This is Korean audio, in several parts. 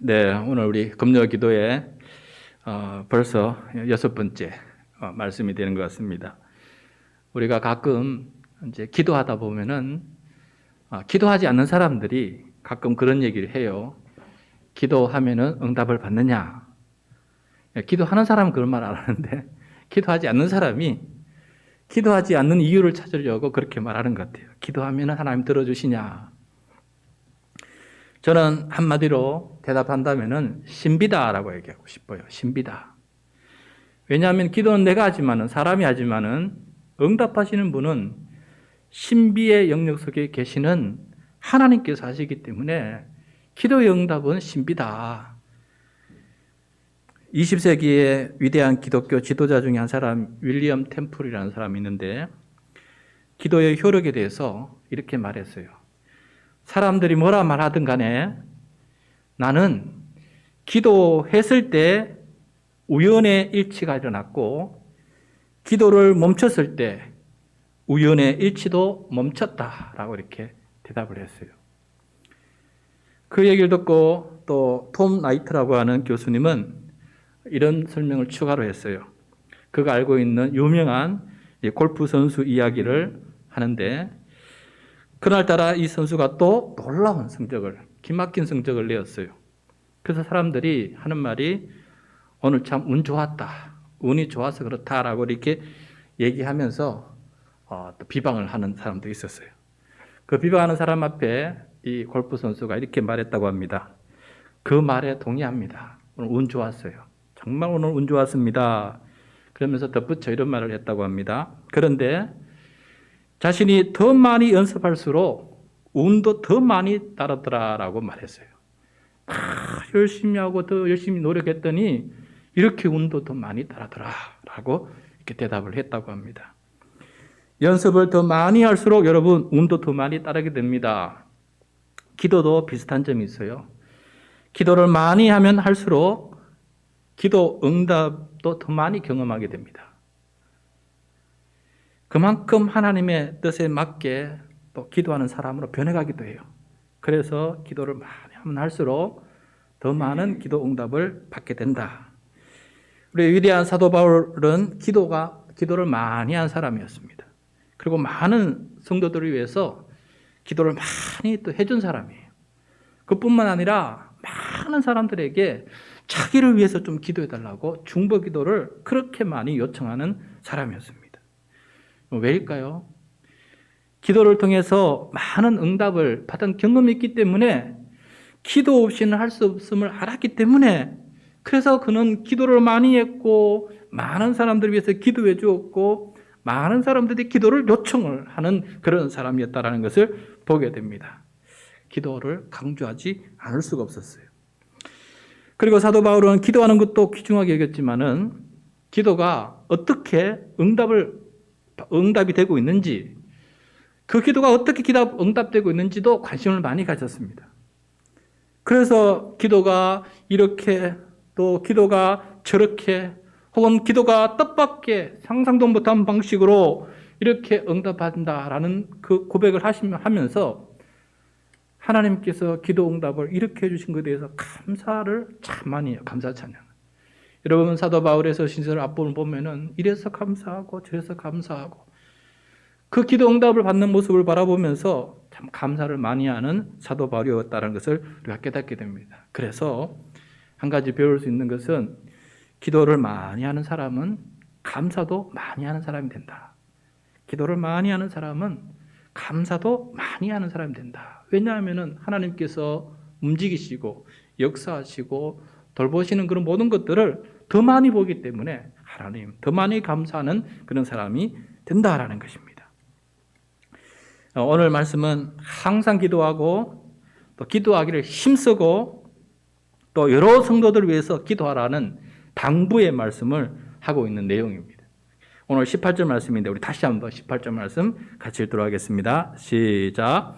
네, 오늘 우리 금요 기도에 벌써 6번째 말씀이 되는 것 같습니다. 우리가 가끔 이제 기도하다 보면은 기도하지 않는 사람들이 가끔 그런 얘기를 해요. 기도하면은 응답을 받느냐? 기도하는 사람은 그런 말 안 하는데 기도하지 않는 사람이 기도하지 않는 이유를 찾으려고 그렇게 말하는 것 같아요. 기도하면은 하나님 들어주시냐? 저는 한마디로 대답한다면은 신비다라고 얘기하고 싶어요. 신비다. 왜냐하면 기도는 내가 하지만은 사람이 하지만은 응답하시는 분은 신비의 영역 속에 계시는 하나님께서 하시기 때문에 기도의 응답은 신비다. 20세기의 위대한 기독교 지도자 중에 한 사람 윌리엄 템플이라는 사람이 있는데 기도의 효력에 대해서 이렇게 말했어요. 사람들이 뭐라 말하든 간에 나는 기도했을 때 우연의 일치가 일어났고 기도를 멈췄을 때 우연의 일치도 멈췄다라고 이렇게 대답을 했어요. 그 얘기를 듣고 또 톰 나이트라고 하는 교수님은 이런 설명을 추가로 했어요. 그가 알고 있는 유명한 골프 선수 이야기를 하는데 그날따라 이 선수가 또 놀라운 성적을, 기막힌 성적을 내었어요. 그래서 사람들이 하는 말이 오늘 참 운 좋았다. 운이 좋아서 그렇다라고 이렇게 얘기하면서 또 비방을 하는 사람도 있었어요. 그 비방하는 사람 앞에 이 골프 선수가 이렇게 말했다고 합니다. 그 말에 동의합니다. 오늘 운 좋았어요. 정말 오늘 운 좋았습니다. 그러면서 덧붙여 이런 말을 했다고 합니다. 그런데 자신이 더 많이 연습할수록 운도 더 많이 따르더라라고 말했어요. 열심히 하고 더 열심히 노력했더니 이렇게 운도 더 많이 따르더라라고 이렇게 대답을 했다고 합니다. 연습을 더 많이 할수록 여러분 운도 더 많이 따르게 됩니다. 기도도 비슷한 점이 있어요. 기도를 많이 하면 할수록 기도 응답도 더 많이 경험하게 됩니다. 그만큼 하나님의 뜻에 맞게 또 기도하는 사람으로 변해가기도 해요. 그래서 기도를 많이 하면 할수록 더 많은 기도 응답을 받게 된다. 우리 위대한 사도 바울은 기도를 많이 한 사람이었습니다. 그리고 많은 성도들을 위해서 기도를 많이 또 해준 사람이에요. 그뿐만 아니라 많은 사람들에게 자기를 위해서 좀 기도해달라고 중보 기도를 그렇게 많이 요청하는 사람이었습니다. 왜일까요? 기도를 통해서 많은 응답을 받은 경험이 있기 때문에 기도 없이는 할 수 없음을 알았기 때문에 그래서 그는 기도를 많이 했고 많은 사람들을 위해서 기도해 주었고 많은 사람들이 기도를 요청을 하는 그런 사람이었다는 것을 보게 됩니다. 기도를 강조하지 않을 수가 없었어요. 그리고 사도 바울은 기도하는 것도 귀중하게 여겼지만은 기도가 어떻게 응답이 되고 있는지 그 기도가 어떻게 응답되고 있는지도 관심을 많이 가졌습니다. 그래서 기도가 이렇게 또 기도가 저렇게 혹은 기도가 뜻밖의 상상도 못한 방식으로 이렇게 응답한다라는 그 고백을 하면서 하나님께서 기도 응답을 이렇게 해주신 것에 대해서 감사를 참 많이 해요. 감사 찬양. 여러분 사도 바울의 서신서 앞부분을 보면은 이래서 감사하고 저래서 감사하고 그 기도 응답을 받는 모습을 바라보면서 참 감사를 많이 하는 사도 바울이었다는 것을 우리가 깨닫게 됩니다. 그래서 한 가지 배울 수 있는 것은 기도를 많이 하는 사람은 감사도 많이 하는 사람이 된다. 기도를 많이 하는 사람은 감사도 많이 하는 사람이 된다. 왜냐하면 하나님께서 움직이시고 역사하시고 돌보시는 그런 모든 것들을 더 많이 보기 때문에 하나님 더 많이 감사하는 그런 사람이 된다라는 것입니다. 오늘 말씀은 항상 기도하고 또 기도하기를 힘쓰고 또 여러 성도들을 위해서 기도하라는 당부의 말씀을 하고 있는 내용입니다. 오늘 18절 말씀인데 우리 다시 한번 18절 말씀 같이 읽도록 하겠습니다. 시작.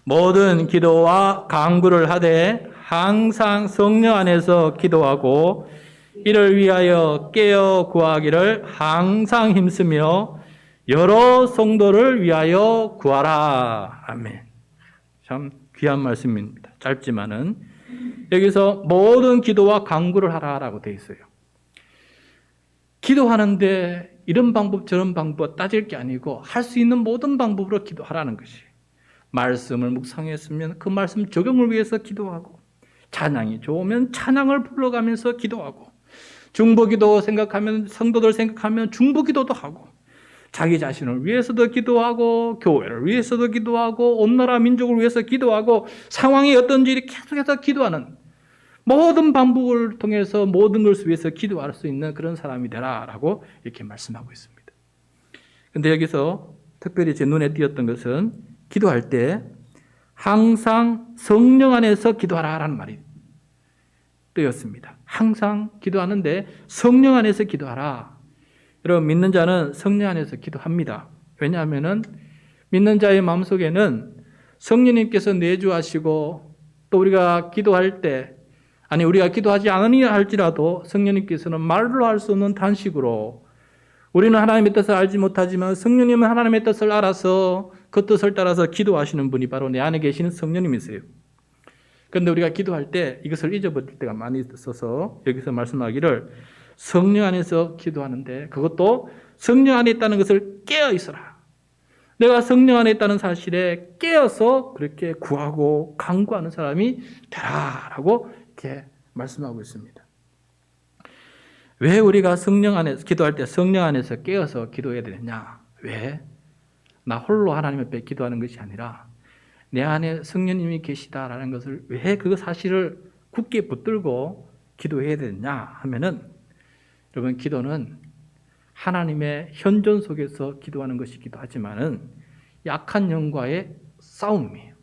모든 기도와 간구를 하되 항상 성령 안에서 기도하고 이를 위하여 깨어 구하기를 항상 힘쓰며 여러 성도를 위하여 구하라. 아멘. 참 귀한 말씀입니다. 짧지만은 여기서 모든 기도와 간구를 하라라고 되어 있어요. 기도하는데 이런 방법 저런 방법 따질 게 아니고 할 수 있는 모든 방법으로 기도하라는 것이. 말씀을 묵상했으면 그 말씀 적용을 위해서 기도하고, 찬양이 좋으면 찬양을 불러가면서 기도하고, 중보기도 생각하면 성도들 생각하면 중보기도도 하고, 자기 자신을 위해서도 기도하고, 교회를 위해서도 기도하고, 온 나라 민족을 위해서 기도하고, 상황이 어떤지 계속해서 기도하는, 모든 방법을 통해서 모든 것을 위해서 기도할 수 있는 그런 사람이 되라라고 이렇게 말씀하고 있습니다. 그런데 여기서 특별히 제 눈에 띄었던 것은 기도할 때 항상 성령 안에서 기도하라라는 말이 뜨였습니다. 항상 기도하는데 성령 안에서 기도하라. 여러분, 믿는 자는 성령 안에서 기도합니다. 왜냐하면 믿는 자의 마음속에는 성령님께서 내주하시고, 또 우리가 기도할 때, 아니 우리가 기도하지 않으냐 할지라도 성령님께서는 말로 할 수 없는 단식으로, 우리는 하나님의 뜻을 알지 못하지만 성령님은 하나님의 뜻을 알아서 그 뜻을 따라서 기도하시는 분이 바로 내 안에 계시는 성령님이세요. 그런데 우리가 기도할 때 이것을 잊어버릴 때가 많이 있어서 여기서 말씀하기를 성령 안에서 기도하는데, 그것도 성령 안에 있다는 것을 깨어 있어라. 내가 성령 안에 있다는 사실에 깨어서 그렇게 구하고 간구하는 사람이 되라라고 이렇게 말씀하고 있습니다. 왜 우리가 성령 안에서 기도할 때 성령 안에서 깨어서 기도해야 되느냐? 왜? 나 홀로 하나님 앞에 기도하는 것이 아니라 내 안에 성령님이 계시다라는 것을, 왜 그 사실을 굳게 붙들고 기도해야 되느냐 하면은, 여러분, 기도는 하나님의 현존 속에서 기도하는 것이기도 하지만은 약한 영과의 싸움이에요.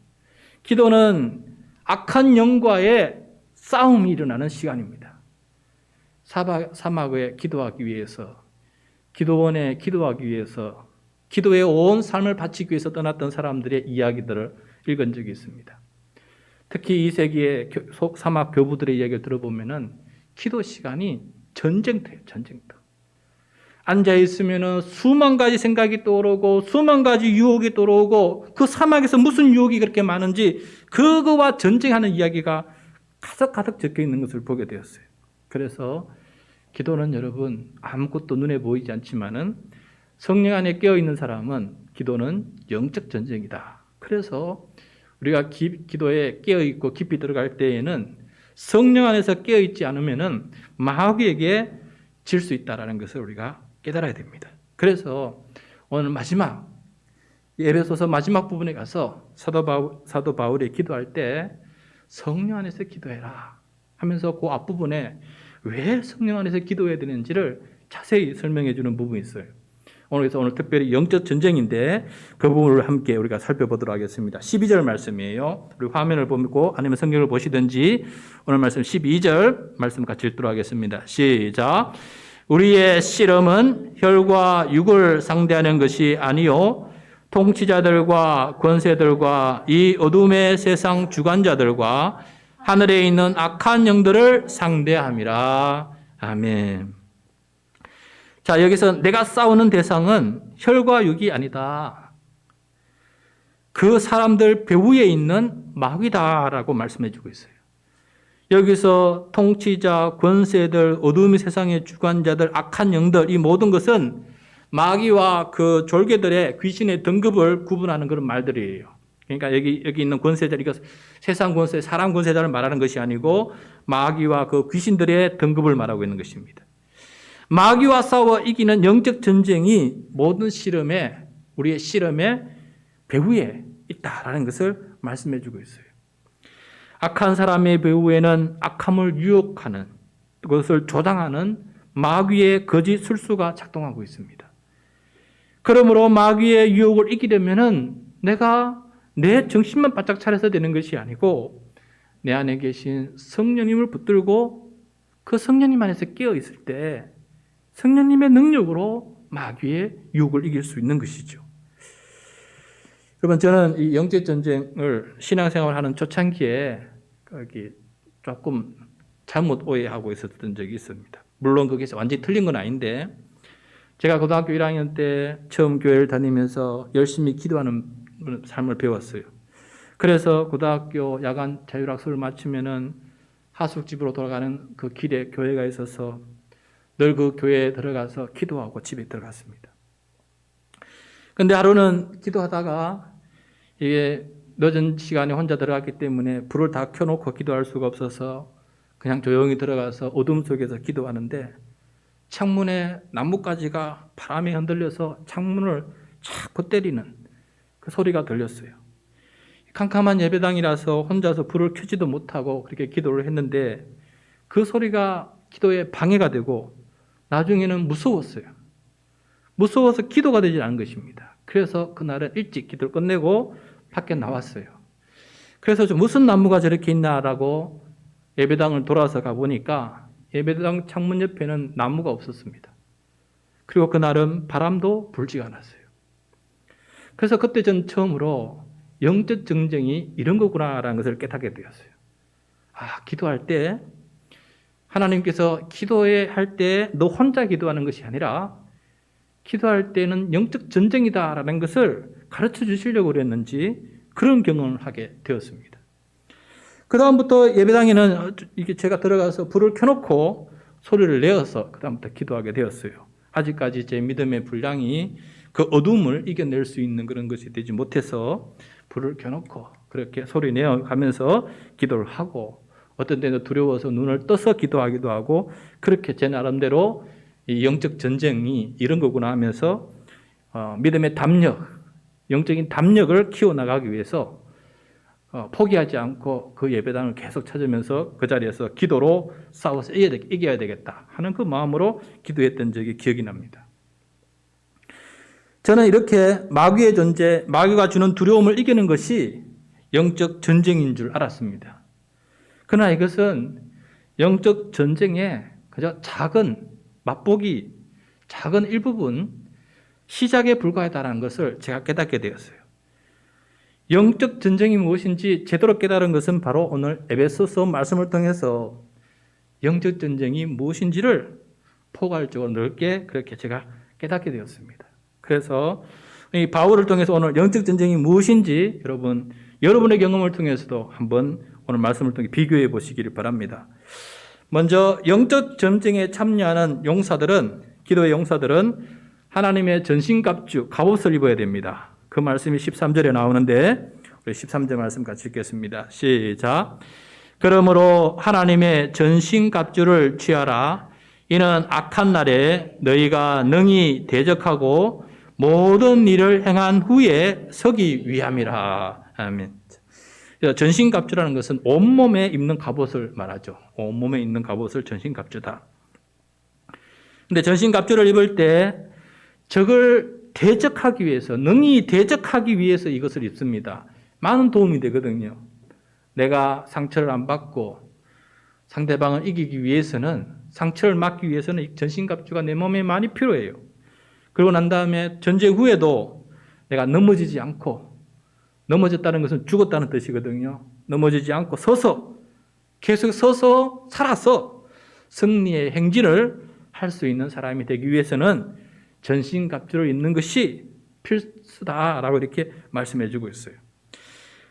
기도는 악한 영과의 싸움이 일어나는 시간입니다. 사막에 기도하기 위해서, 기도원에 기도하기 위해서, 기도에 온 삶을 바치기 위해서 떠났던 사람들의 이야기들을 읽은 적이 있습니다. 특히 2세기의 사막 교부들의 이야기를 들어보면은 기도 시간이 전쟁터예요, 전쟁터. 앉아있으면 수만 가지 생각이 떠오르고 수만 가지 유혹이 떠오르고, 그 사막에서 무슨 유혹이 그렇게 많은지 그거와 전쟁하는 이야기가 가득가득 적혀 있는 것을 보게 되었어요. 그래서 기도는 여러분, 아무것도 눈에 보이지 않지만은 성령 안에 깨어있는 사람은 기도는 영적 전쟁이다. 그래서 우리가 기도에 깨어있고 깊이 들어갈 때에는 성령 안에서 깨어있지 않으면은 마귀에게 질 수 있다는 것을 우리가 깨달아야 됩니다. 그래서 오늘 마지막 에베소서 마지막 부분에 가서 사도 바울이 기도할 때 성령 안에서 기도해라 하면서 그 앞부분에 왜 성령 안에서 기도해야 되는지를 자세히 설명해 주는 부분이 있어요. 오늘 특별히 영적 전쟁인데 그 부분을 함께 우리가 살펴보도록 하겠습니다. 12절 말씀이에요. 우리 화면을 보고 아니면 성경을 보시든지 오늘 말씀 12절 말씀 같이 읽도록 하겠습니다. 시작. 우리의 씨름은 혈과 육을 상대하는 것이 아니요 통치자들과 권세들과 이 어둠의 세상 주관자들과 하늘에 있는 악한 영들을 상대함이라. 아멘. 자, 여기서 내가 싸우는 대상은 혈과 육이 아니다. 그 사람들 배후에 있는 마귀다라고 말씀해 주고 있어요. 여기서 통치자, 권세들, 어둠의 세상의 주관자들, 악한 영들, 이 모든 것은 마귀와 그 졸개들의 귀신의 등급을 구분하는 그런 말들이에요. 그러니까 여기 있는 권세자, 이거 세상 권세, 사람 권세자를 말하는 것이 아니고 마귀와 그 귀신들의 등급을 말하고 있는 것입니다. 마귀와 싸워 이기는 영적 전쟁이 모든 씨름에, 우리의 씨름의 배후에 있다라는 것을 말씀해 주고 있어요. 악한 사람의 배후에는 악함을 유혹하는, 그것을 조장하는 마귀의 거짓 술수가 작동하고 있습니다. 그러므로 마귀의 유혹을 이기려면은 내가 내 정신만 바짝 차려서 되는 것이 아니고 내 안에 계신 성령님을 붙들고 그 성령님 안에서 깨어 있을 때 성령님의 능력으로 마귀의 유혹을 이길 수 있는 것이죠. 여러분, 저는 이 영적 전쟁을 신앙생활을 하는 초창기에 조금 잘못 오해하고 있었던 적이 있습니다. 물론 그게 완전히 틀린 건 아닌데, 제가 고등학교 1학년 때 처음 교회를 다니면서 열심히 기도하는 삶을 배웠어요. 그래서 고등학교 야간 자율학습을 마치면은 하숙집으로 돌아가는 그 길에 교회가 있어서 늘 그 교회에 들어가서 기도하고 집에 들어갔습니다. 근데 하루는 기도하다가 이게 늦은 시간에 혼자 들어갔기 때문에 불을 다 켜놓고 기도할 수가 없어서 그냥 조용히 들어가서 어둠 속에서 기도하는데 창문에 나뭇가지가 바람에 흔들려서 창문을 자꾸 때리는 그 소리가 들렸어요. 캄캄한 예배당이라서 혼자서 불을 켜지도 못하고 그렇게 기도를 했는데 그 소리가 기도에 방해가 되고 나중에는 무서웠어요. 무서워서 기도가 되지 않은 것입니다. 그래서 그날은 일찍 기도를 끝내고 밖에 나왔어요. 그래서 무슨 나무가 저렇게 있나라고 예배당을 돌아서 가보니까 예배당 창문 옆에는 나무가 없었습니다. 그리고 그날은 바람도 불지가 않았어요. 그래서 그때 전 처음으로 영적 전쟁이 이런 거구나라는 것을 깨닫게 되었어요. 기도할 때 하나님께서 기도에 할 때 너 혼자 기도하는 것이 아니라 기도할 때는 영적 전쟁이다라는 것을 가르쳐 주시려고 그랬는지 그런 경험을 하게 되었습니다. 그 다음부터 예배당에는 이게 제가 들어가서 불을 켜놓고 소리를 내어서 그 다음부터 기도하게 되었어요. 아직까지 제 믿음의 분량이 그 어둠을 이겨낼 수 있는 그런 것이 되지 못해서 불을 켜놓고 그렇게 소리 내어가면서 기도를 하고 어떤 때는 두려워서 눈을 떠서 기도하기도 하고 그렇게 제 나름대로 이 영적 전쟁이 이런 거구나 하면서 믿음의 담력, 영적인 담력을 키워나가기 위해서 포기하지 않고 그 예배당을 계속 찾으면서 그 자리에서 기도로 싸워서 이겨야 되겠다 하는 그 마음으로 기도했던 적이 기억이 납니다. 저는 이렇게 마귀의 존재, 마귀가 주는 두려움을 이기는 것이 영적 전쟁인 줄 알았습니다. 그러나 이것은 영적 전쟁의 그저 작은 맛보기, 작은 일부분, 시작에 불과하다는 것을 제가 깨닫게 되었어요. 영적 전쟁이 무엇인지 제대로 깨달은 것은 바로 오늘 에베소서 말씀을 통해서 영적 전쟁이 무엇인지를 포괄적으로 넓게 그렇게 제가 깨닫게 되었습니다. 그래서 이 바울을 통해서 오늘 영적 전쟁이 무엇인지 여러분의 경험을 통해서도 한번 오늘 말씀을 통해 비교해 보시기를 바랍니다. 먼저 영적 전쟁에 참여하는 기도의 용사들은 하나님의 전신갑주, 갑옷을 입어야 됩니다. 그 말씀이 13절에 나오는데 우리 13절 말씀 같이 읽겠습니다. 시작. 그러므로 하나님의 전신갑주를 취하라. 이는 악한 날에 너희가 능히 대적하고 모든 일을 행한 후에 서기 위함이라. 아멘. 전신갑주라는 것은 온몸에 입는 갑옷을 말하죠. 온몸에 입는 갑옷을 전신갑주다. 근데 전신갑주를 입을 때 적을 대적하기 위해서, 능히 대적하기 위해서 이것을 입습니다. 많은 도움이 되거든요. 내가 상처를 안 받고 상대방을 이기기 위해서는, 상처를 막기 위해서는 이 전신갑주가 내 몸에 많이 필요해요. 그러고 난 다음에 전쟁 후에도 내가 넘어지지 않고, 넘어졌다는 것은 죽었다는 뜻이거든요. 넘어지지 않고 계속 서서 살아서 승리의 행진을 할 수 있는 사람이 되기 위해서는 전신갑주를 입는 것이 필수다라고 이렇게 말씀해 주고 있어요.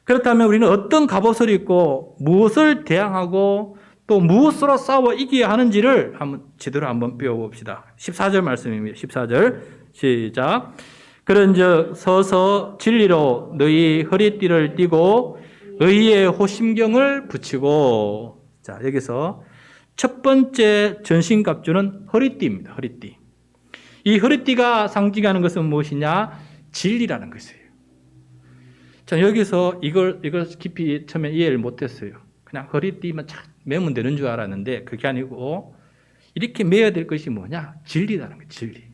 그렇다면 우리는 어떤 갑옷을 입고 무엇을 대항하고 또 무엇으로 싸워 이겨야 하는지를 제대로 한번 배워봅시다. 14절 말씀입니다. 14절 시작. 그런즉 서서 진리로 너희 허리띠를 띠고 의의 호심경을 붙이고. 자, 여기서 첫 번째 전신갑주는 허리띠입니다. 허리띠. 이 허리띠가 상징하는 것은 무엇이냐? 진리라는 것이에요. 자, 여기서 이걸 깊이 처음에 이해를 못했어요. 그냥 허리띠만 착 매면 되는 줄 알았는데 그게 아니고 이렇게 매야 될 것이 뭐냐? 진리라는 거예요. 진리.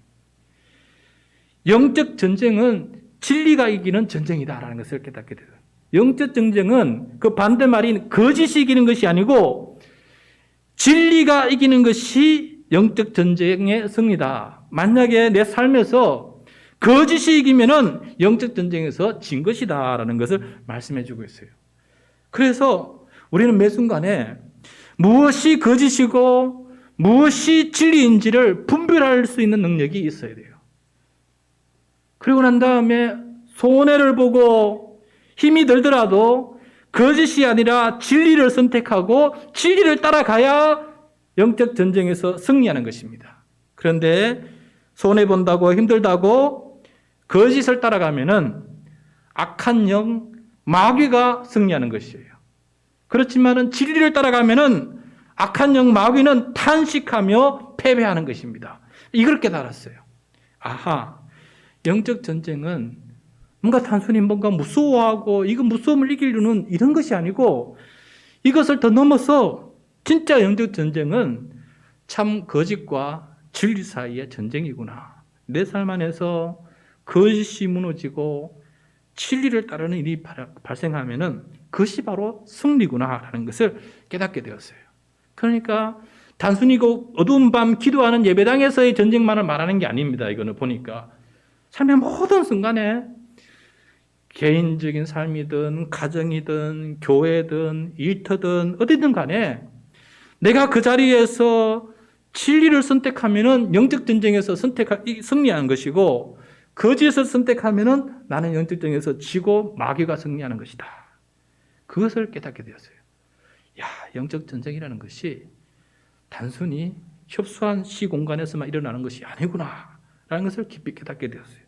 영적 전쟁은 진리가 이기는 전쟁이다라는 것을 깨닫게 돼요. 영적 전쟁은 그 반대말인 거짓이 이기는 것이 아니고 진리가 이기는 것이 영적 전쟁의 승리다. 만약에 내 삶에서 거짓이 이기면은 영적 전쟁에서 진 것이다라는 것을 말씀해 주고 있어요. 그래서 우리는 매 순간에 무엇이 거짓이고 무엇이 진리인지를 분별할 수 있는 능력이 있어야 돼요. 그리고 난 다음에 손해를 보고 힘이 들더라도 거짓이 아니라 진리를 선택하고 진리를 따라가야 영적 전쟁에서 승리하는 것입니다. 그런데 손해본다고 힘들다고 거짓을 따라가면은 악한 영, 마귀가 승리하는 것이에요. 그렇지만은 진리를 따라가면은 악한 영, 마귀는 탄식하며 패배하는 것입니다. 이걸 깨달았어요. 아하, 영적 전쟁은 뭔가 단순히 뭔가 무서워하고 이거 무서움을 이기려는 이런 것이 아니고 이것을 더 넘어서 진짜 영적 전쟁은 참 거짓과 진리 사이의 전쟁이구나. 내 삶 안에서 거짓이 무너지고 진리를 따르는 일이 발생하면은 그것이 바로 승리구나라는 것을 깨닫게 되었어요. 그러니까 단순히 그 어두운 밤 기도하는 예배당에서의 전쟁만을 말하는 게 아닙니다. 이거는 보니까 삶의 모든 순간에 개인적인 삶이든 가정이든 교회든 일터든 어디든 간에 내가 그 자리에서 진리를 선택하면은 영적 전쟁에서 승리하는 것이고 거짓을 선택하면은 나는 영적 전쟁에서 지고 마귀가 승리하는 것이다. 그것을 깨닫게 되었어요. 야, 영적 전쟁이라는 것이 단순히 협소한 시공간에서만 일어나는 것이 아니구나 라는 것을 깊이 깨닫게 되었어요.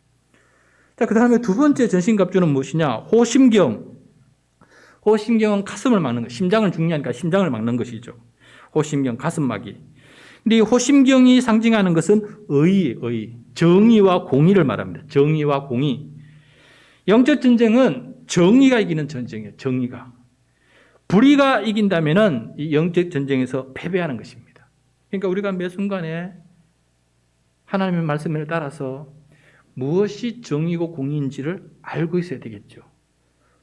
자, 그 다음에 두 번째 전신갑주는 무엇이냐? 호심경. 호심경은 가슴을 막는 것, 심장을 중요하니까 심장을 막는 것이죠. 호심경, 가슴막이. 근데 이 호심경이 상징하는 것은 의, 정의와 공의를 말합니다. 정의와 공의. 영적 전쟁은 정의가 이기는 전쟁이에요. 정의가. 불의가 이긴다면은 이 영적 전쟁에서 패배하는 것입니다. 그러니까 우리가 매 순간에 하나님의 말씀을 따라서 무엇이 정의고 공의인지를 알고 있어야 되겠죠.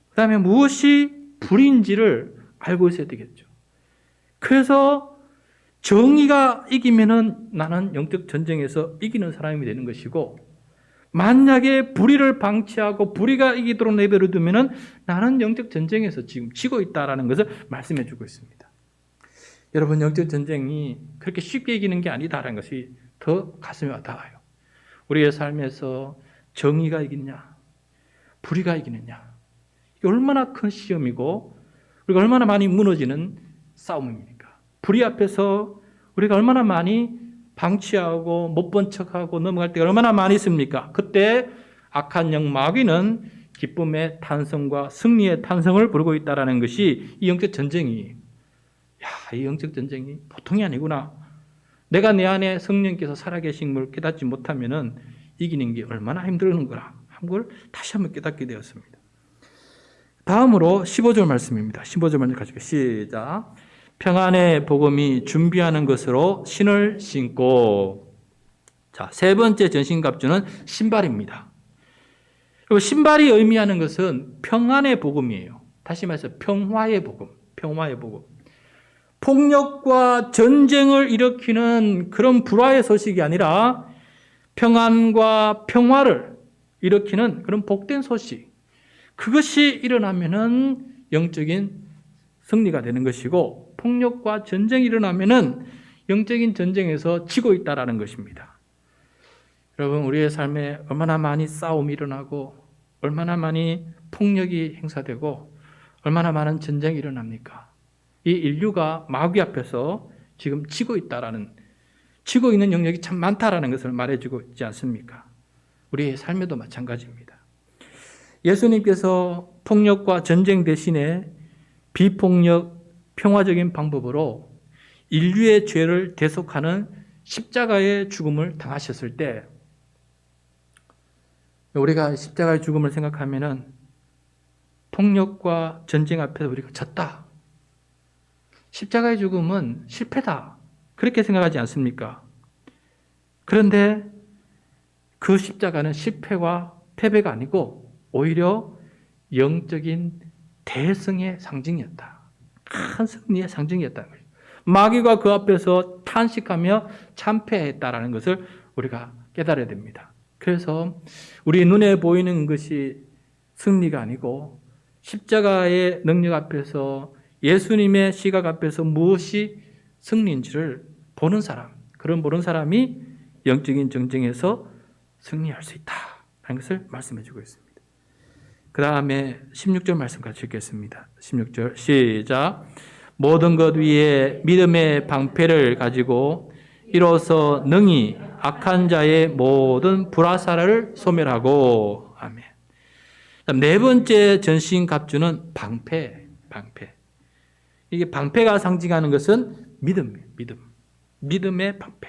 그 다음에 무엇이 불의인지를 알고 있어야 되겠죠. 그래서 정의가 이기면은 나는 영적 전쟁에서 이기는 사람이 되는 것이고, 만약에 불의를 방치하고 불의가 이기도록 내버려 두면은 나는 영적 전쟁에서 지금 지고 있다라는 것을 말씀해 주고 있습니다. 여러분, 영적 전쟁이 그렇게 쉽게 이기는 게 아니다라는 것이 더 가슴에 와닿아요. 우리의 삶에서 정의가 이기느냐, 불의가 이기느냐, 이게 얼마나 큰 시험이고 우리가 얼마나 많이 무너지는 싸움입니까? 불의 앞에서 우리가 얼마나 많이 방치하고 못 본 척하고 넘어갈 때가 얼마나 많이 있습니까? 그때 악한 영 마귀는 기쁨의 탄성과 승리의 탄성을 부르고 있다는 것이 이 영적 전쟁이, 이 영적 전쟁이 보통이 아니구나. 내가 내 안에 성령께서 살아계신 걸 깨닫지 못하면은 이기는 게 얼마나 힘든 거라 한 걸 다시 한번 깨닫게 되었습니다. 다음으로 15절 말씀입니다. 15절 먼저 가지고 시작. 평안의 복음이 준비하는 것으로 신을 신고. 자, 세 번째 전신갑주는 신발입니다. 신발이 의미하는 것은 평안의 복음이에요. 다시 말해서 평화의 복음, 평화의 복음. 폭력과 전쟁을 일으키는 그런 불화의 소식이 아니라 평안과 평화를 일으키는 그런 복된 소식. 그것이 일어나면은 영적인 승리가 되는 것이고, 폭력과 전쟁이 일어나면은 영적인 전쟁에서 지고 있다라는 것입니다. 여러분, 우리의 삶에 얼마나 많이 싸움이 일어나고 얼마나 많이 폭력이 행사되고 얼마나 많은 전쟁이 일어납니까? 이 인류가 마귀 앞에서 지금 지고 있는 영역이 참 많다라는 것을 말해주고 있지 않습니까? 우리의 삶에도 마찬가지입니다. 예수님께서 폭력과 전쟁 대신에 비폭력, 평화적인 방법으로 인류의 죄를 대속하는 십자가의 죽음을 당하셨을 때, 우리가 십자가의 죽음을 생각하면은 폭력과 전쟁 앞에서 우리가 졌다. 십자가의 죽음은 실패다. 그렇게 생각하지 않습니까? 그런데 그 십자가는 실패와 패배가 아니고 오히려 영적인 대승의 상징이었다. 큰 승리의 상징이었다는 거예요. 마귀가 그 앞에서 탄식하며 참패했다라는 것을 우리가 깨달아야 됩니다. 그래서 우리 눈에 보이는 것이 승리가 아니고 십자가의 능력 앞에서, 예수님의 시각 앞에서 무엇이 승리인지를 보는 사람, 그런 보는 사람이 영적인 전쟁에서 승리할 수 있다는 것을 말씀해 주고 있습니다. 그 다음에 16절 말씀 같이 읽겠습니다. 16절 시작. 모든 것 위에 믿음의 방패를 가지고 이로써 능히 악한 자의 모든 불화살을 소멸하고. 아멘. 네 번째 전신갑주는 방패. 이게 방패가 상징하는 것은 믿음이에요. 믿음의 방패.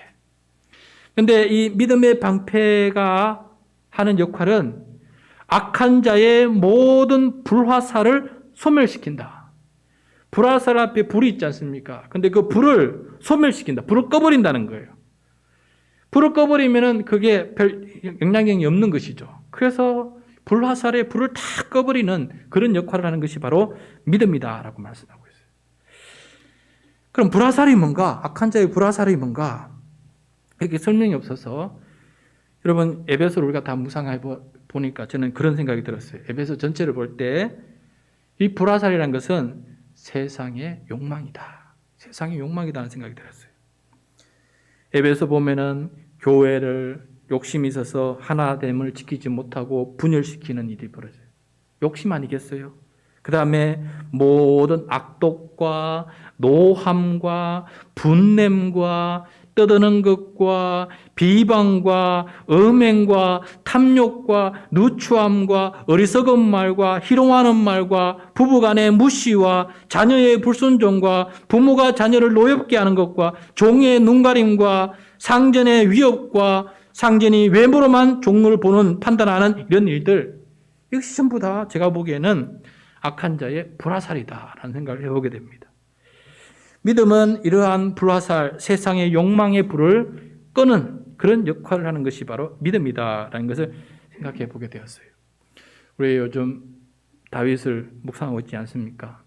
그런데 이 믿음의 방패가 하는 역할은 악한 자의 모든 불화살을 소멸시킨다. 불화살 앞에 불이 있지 않습니까? 근데 그 불을 소멸시킨다. 불을 꺼버린다는 거예요. 불을 꺼버리면은 그게 별 영향력이 없는 것이죠. 그래서 불화살에 불을 다 꺼버리는 그런 역할을 하는 것이 바로 믿음이다라고 말씀하고 있어요. 그럼 불화살이 뭔가? 악한 자의 불화살이 뭔가? 이렇게 설명이 없어서 여러분 에베소를 우리가 다 묵상해 보니까 저는 그런 생각이 들었어요. 에베소 전체를 볼 때 이 불화살이라는 것은 세상의 욕망이다. 세상의 욕망이다는 생각이 들었어요. 에베소 보면은 교회를 욕심이 있어서 하나됨을 지키지 못하고 분열시키는 일이 벌어져요. 욕심 아니겠어요? 그 다음에 모든 악독과 노함과 분냄과 떠드는 것과 비방과 음행과 탐욕과 누추함과 어리석은 말과 희롱하는 말과 부부간의 무시와 자녀의 불순종과 부모가 자녀를 노엽게 하는 것과 종의 눈가림과 상전의 위협과 상전이 외모로만 종을 보는 판단하는 이런 일들, 이것이 전부 다 제가 보기에는 악한 자의 불화살이다라는 생각을 해보게 됩니다. 믿음은 이러한 불화살, 세상의 욕망의 불을 끄는 그런 역할을 하는 것이 바로 믿음이다라는 것을 생각해 보게 되었어요. 우리 요즘 다윗을 묵상하고 있지 않습니까?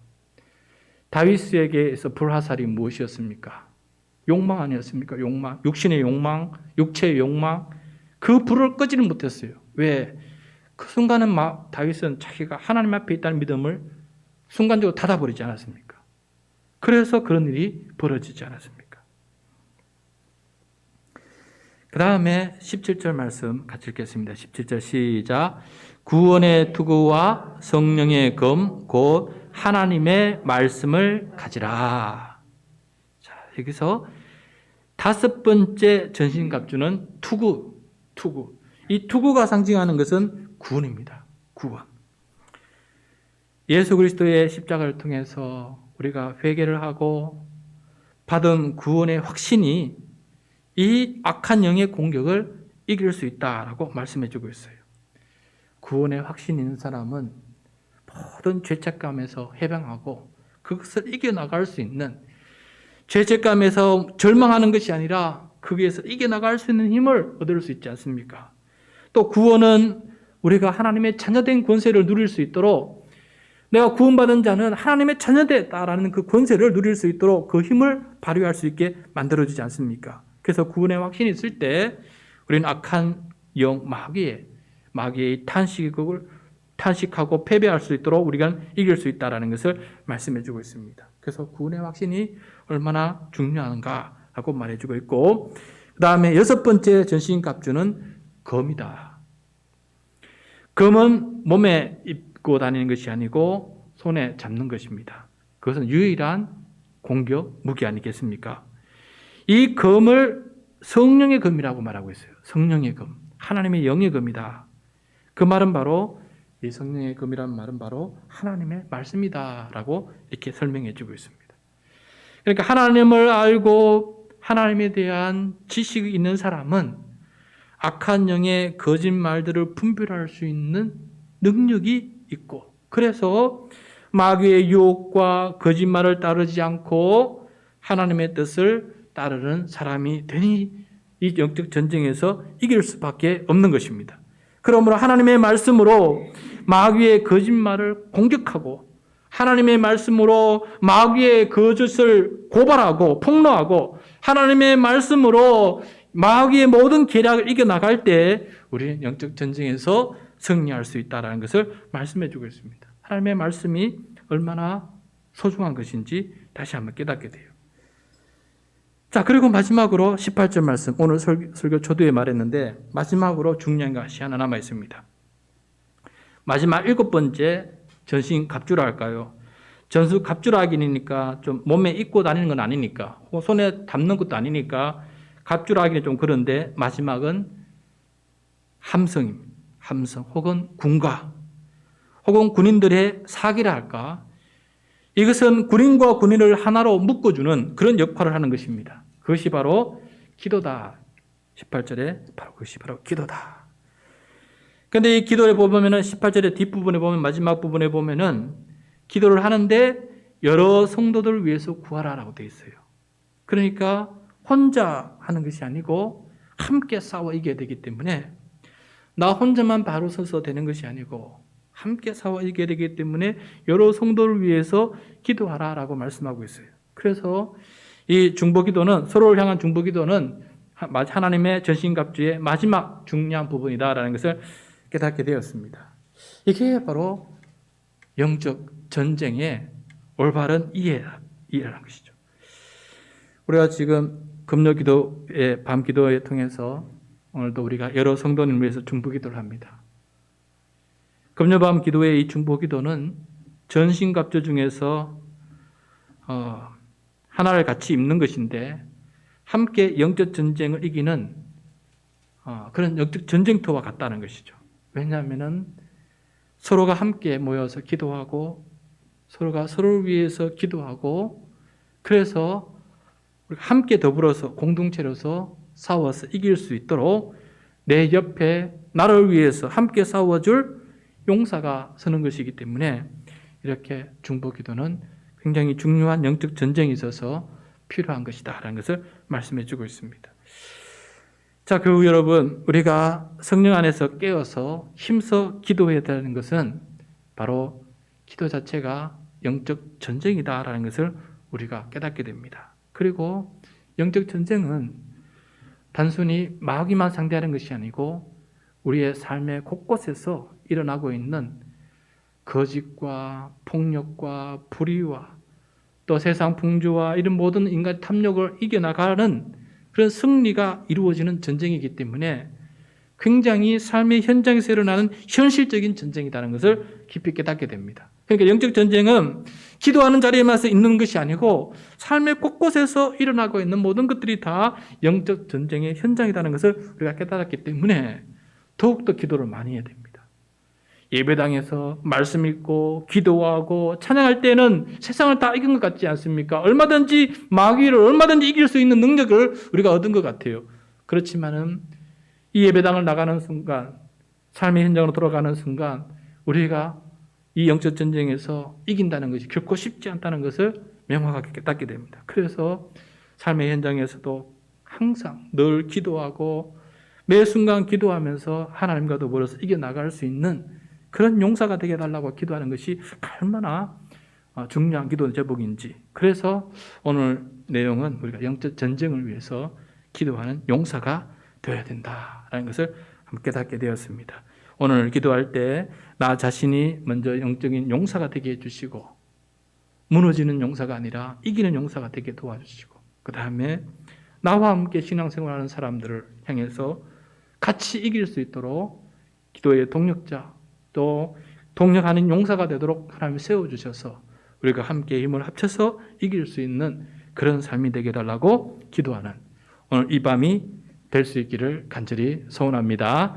다윗에게서 불화살이 무엇이었습니까? 욕망 아니었습니까? 욕망, 육신의 욕망, 육체의 욕망. 그 불을 끄지는 못했어요. 왜? 그 순간은 다윗은 자기가 하나님 앞에 있다는 믿음을 순간적으로 닫아버리지 않았습니까? 그래서 그런 일이 벌어지지 않았습니까? 그 다음에 17절 말씀 같이 읽겠습니다. 17절 시작. 구원의 투구와 성령의 검, 곧 하나님의 말씀을 가지라. 자, 여기서 다섯 번째 전신갑주는 투구. 이 투구가 상징하는 것은 구원입니다. 구원. 예수 그리스도의 십자가를 통해서 우리가 회개를 하고 받은 구원의 확신이 이 악한 영의 공격을 이길 수 있다라고 말씀해 주고 있어요. 구원의 확신이 있는 사람은 모든 죄책감에서 해방하고 그것을 이겨나갈 수 있는, 죄책감에서 절망하는 것이 아니라 거기에서 이겨나갈 수 있는 힘을 얻을 수 있지 않습니까? 또 구원은 우리가 하나님의 자녀된 권세를 누릴 수 있도록, 내가 구원받은 자는 하나님의 자녀되다라는 그 권세를 누릴 수 있도록 그 힘을 발휘할 수 있게 만들어주지 않습니까? 그래서 구원의 확신이 있을 때 우리는 악한 영, 마귀의 탄식하고 패배할 수 있도록 우리가 이길 수 있다는 것을 말씀해 주고 있습니다. 그래서 구원의 확신이 얼마나 중요한가라고 말해주고 있고, 그 다음에 여섯 번째 전신갑주는 검이다. 검은 몸에 입고 다니는 것이 아니고 손에 잡는 것입니다. 그것은 유일한 공격 무기 아니겠습니까? 이 검을 성령의 검이라고 말하고 있어요. 성령의 검, 하나님의 영의 검이다. 그 말은 바로, 이 성령의 검이라는 말은 바로 하나님의 말씀이다라고 이렇게 설명해 주고 있습니다. 그러니까 하나님을 알고 하나님에 대한 지식이 있는 사람은 악한 영의 거짓말들을 분별할 수 있는 능력이 있고, 그래서 마귀의 유혹과 거짓말을 따르지 않고 하나님의 뜻을 따르는 사람이 되니 이 영적 전쟁에서 이길 수밖에 없는 것입니다. 그러므로 하나님의 말씀으로 마귀의 거짓말을 공격하고, 하나님의 말씀으로 마귀의 거짓을 고발하고 폭로하고, 하나님의 말씀으로 마귀의 모든 계략을 이겨나갈 때 우리는 영적 전쟁에서 승리할 수 있다는 것을 말씀해 주고 있습니다. 하나님의 말씀이 얼마나 소중한 것인지 다시 한번 깨닫게 돼요. 자, 그리고 마지막으로 18절 말씀, 오늘 설교 초두에 말했는데 마지막으로 중요한 것이 하나 남아 있습니다. 마지막 7번째 전신 갑주라 할까요? 전수 갑주라기니까 좀 몸에 입고 다니는 건 아니니까, 손에 담는 것도 아니니까 갑주라기는 좀 그런데 마지막은 함성입니다. 함성 혹은 군가 혹은 군인들의 사기라 할까? 이것은 군인과 군인을 하나로 묶어주는 그런 역할을 하는 것입니다. 그것이 바로 기도다. 18절에 바로 그것이 바로 기도다. 그런데 이 기도를 보면은 18절의 뒷부분에 보면 마지막 부분에 보면은 기도를 하는데 여러 성도들을 위해서 구하라라고 되어 있어요. 그러니까 혼자 하는 것이 아니고 함께 싸워 이겨야 되기 때문에 나 혼자만 바로 서서 되는 것이 아니고 함께 싸워 이겨야 되기 때문에 여러 성도를 위해서 기도하라라고 말씀하고 있어요. 그래서 이 중보기도는 서로를 향한 중보기도는 하나님의 전신갑주의 마지막 중요한 부분이다라는 것을 깨닫게 되었습니다. 이게 바로 영적 전쟁의 올바른 이해라는 것이죠. 우리가 지금 금요기도의 밤기도에 통해서 오늘도 우리가 여러 성도님을 위해서 중보기도를 합니다. 금요밤 기도의 이 중보기도는 전신갑주 중에서 하나를 같이 입는 것인데 함께 영적 전쟁을 이기는 그런 영적 전쟁터와 같다는 것이죠. 왜냐하면 서로가 함께 모여서 기도하고 서로가 서로를 위해서 기도하고 그래서 우리가 함께 더불어서 공동체로서 싸워서 이길 수 있도록 내 옆에 나를 위해서 함께 싸워줄 용사가 서는 것이기 때문에 이렇게 중보기도는 굉장히 중요한 영적 전쟁이 있어서 필요한 것이다라는 것을 말씀해 주고 있습니다. 자, 교우 여러분, 우리가 성령 안에서 깨어서 힘써 기도해야 되는 것은 바로 기도 자체가 영적 전쟁이다라는 것을 우리가 깨닫게 됩니다. 그리고 영적 전쟁은 단순히 마귀만 상대하는 것이 아니고 우리의 삶의 곳곳에서 일어나고 있는 거짓과 폭력과 불의와 또 세상 풍조와 이런 모든 인간 탐욕을 이겨나가는 그런 승리가 이루어지는 전쟁이기 때문에 굉장히 삶의 현장에서 일어나는 현실적인 전쟁이라는 것을 깊이 깨닫게 됩니다. 그러니까 영적 전쟁은 기도하는 자리에만 있는 것이 아니고 삶의 곳곳에서 일어나고 있는 모든 것들이 다 영적 전쟁의 현장이라는 것을 우리가 깨달았기 때문에 더욱더 기도를 많이 해야 됩니다. 예배당에서 말씀 읽고 기도하고 찬양할 때는 세상을 다 이긴 것 같지 않습니까? 얼마든지 마귀를 얼마든지 이길 수 있는 능력을 우리가 얻은 것 같아요. 그렇지만은 이 예배당을 나가는 순간, 삶의 현장으로 돌아가는 순간 우리가 이 영적 전쟁에서 이긴다는 것이 결코 쉽지 않다는 것을 명확하게 깨닫게 됩니다. 그래서 삶의 현장에서도 항상 늘 기도하고 매 순간 기도하면서 하나님과 더불어서 이겨나갈 수 있는 그런 용사가 되게 해달라고 기도하는 것이 얼마나 중요한 기도 제목인지. 그래서 오늘 내용은 우리가 영적 전쟁을 위해서 기도하는 용사가 되어야 된다라는 것을 함께 깨닫게 되었습니다. 오늘 기도할 때 나 자신이 먼저 영적인 용사가 되게 해주시고 무너지는 용사가 아니라 이기는 용사가 되게 도와주시고 그 다음에 나와 함께 신앙생활하는 사람들을 향해서 같이 이길 수 있도록 기도의 동력자 또 동력하는 용사가 되도록 하나님이 세워주셔서 우리가 함께 힘을 합쳐서 이길 수 있는 그런 삶이 되게 해달라고 기도하는 오늘 이 밤이 될 수 있기를 간절히 소원합니다.